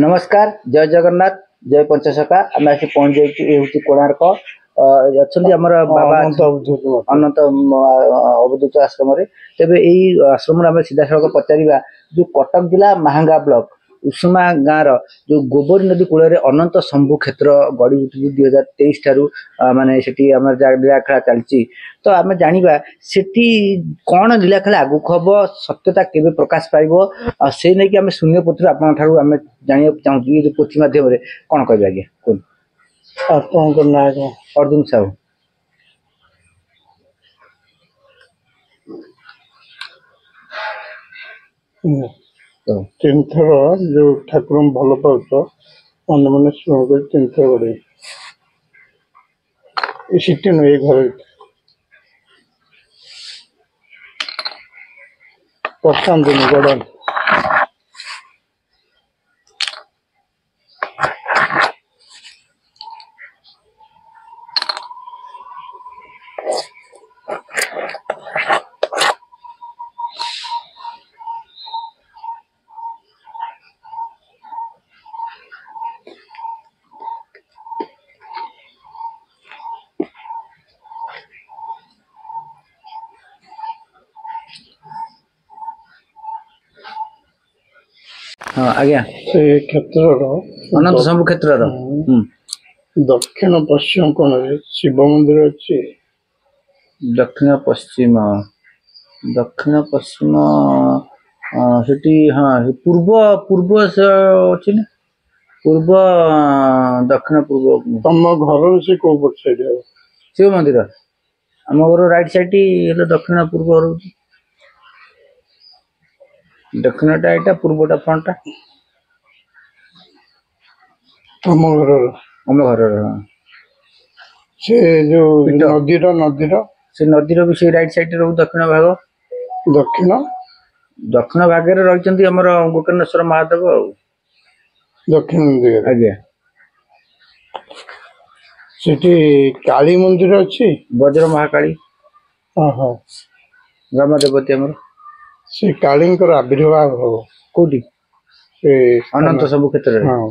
नमस्कार जय जगन्नाथ जय पंचसखा आम आसी पहुंच जाइए कोणार्क अच्छा आमर बाबा अनंत अवधूत आश्रम तेज यही आश्रम आम सीधा सड़क पचारा जो कटक जिला महांगा ब्लॉक उषुमा गाँव जो गोबरी नदी कूल अनंत शंभु क्षेत्र गढ़ी उठी 2023 ठारू माने सेठी आम लीलाखेला चलती तो आम जाना से कौन लीलाखेला आगुक हम सत्यता केवे प्रकाश पाइब से नहीं कि आम शून्य पुत्र आपम जाना चाहूँ ये पोथी मध्यम कौन कह आज्ञा कौन अर्जुन साहू तीन थर जो ठाकुर भल पाच मन मन शुण कर तीन थर गड़े सीटी नुह घर पशांत गड़ा हाँ आज्ञा से क्षेत्र अनंत शंभु क्षेत्र दक्षिण पश्चिम कोण शिव मंदिर अच्छी दक्षिण पश्चिम सेठी हाँ पूर्व पूर्व से अच्छी ना पूर्व दक्षिण पूर्व तम घर से कौ पट साइड शिव मंदिर आम घर राइट साइड दक्षिण पूर्व रोचे दक्षिणटा यहाँ पूर्वटा फ्रंटा तम घर आम घर से जो नदीर से नदीर भी से राइट साइड रो दक्षिण भाग दक्षिण दक्षिण भागे रही आमर गोकर्णेश्वर महादेव दक्षिण दिगरे आज्ञा सेठी काली मंदिर अच्छी वज्र महाकाली ग्राम देवती आमर से कालींकर आविर्भाव हम कौटी से अनंत शंभु क्षेत्र हाँ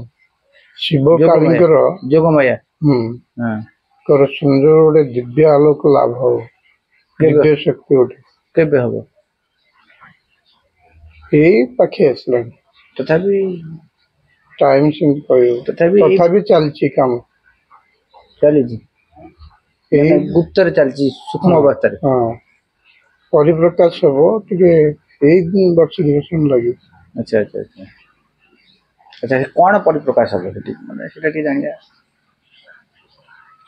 शिव कालींकर जोगमाया कर सुंदर गोटे दिव्य आलोक लाभ हो दिव्य शक्ति गोटे केबे हम यही पाखे आसला तथापि टाइम तथापि चलची काम चली गुप्त चलती सूक्ष्म अवस्था हाँ परिप्रकाश हम टे वर्ष दिवस लगे अच्छा अच्छा अच्छा अच्छा कौन परिप्रकाश हम माने जानिया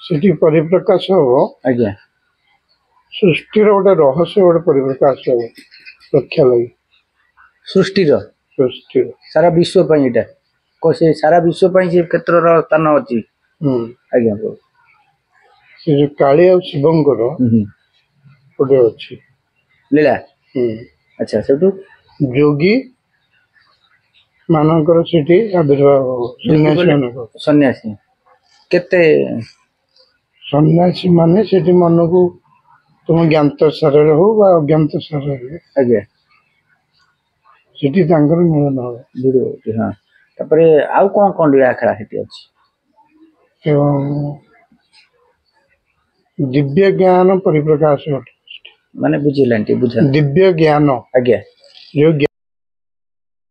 सेठी परिप्रकाश हम आज्ञा सृष्टि गोटे रहस्य गोटे परिप्रकाश हम रक्षा लगे सृष्टि सारा विश्व को से सारा विश्व से क्षेत्र स्थान अच्छी आज्ञा से जो काली आ शिवंकर गोटे अच्छी लीला अच्छा से जोगी मानकर सेठी आविर्भाव सन्यासी केते सन्यासी माने सेठी मन को तुम ज्ञात शरीर हो अज्ञात शरीर आज्ञा सेठी मिलन हो भिड़ हाँ तापरे आउ कौन कौन लीला खेला सेठी अच्छी एवं दिव्य ज्ञान परिप्रकाश माने बुझिलांटी बुझा दिव्य ज्ञान आज्ञा जो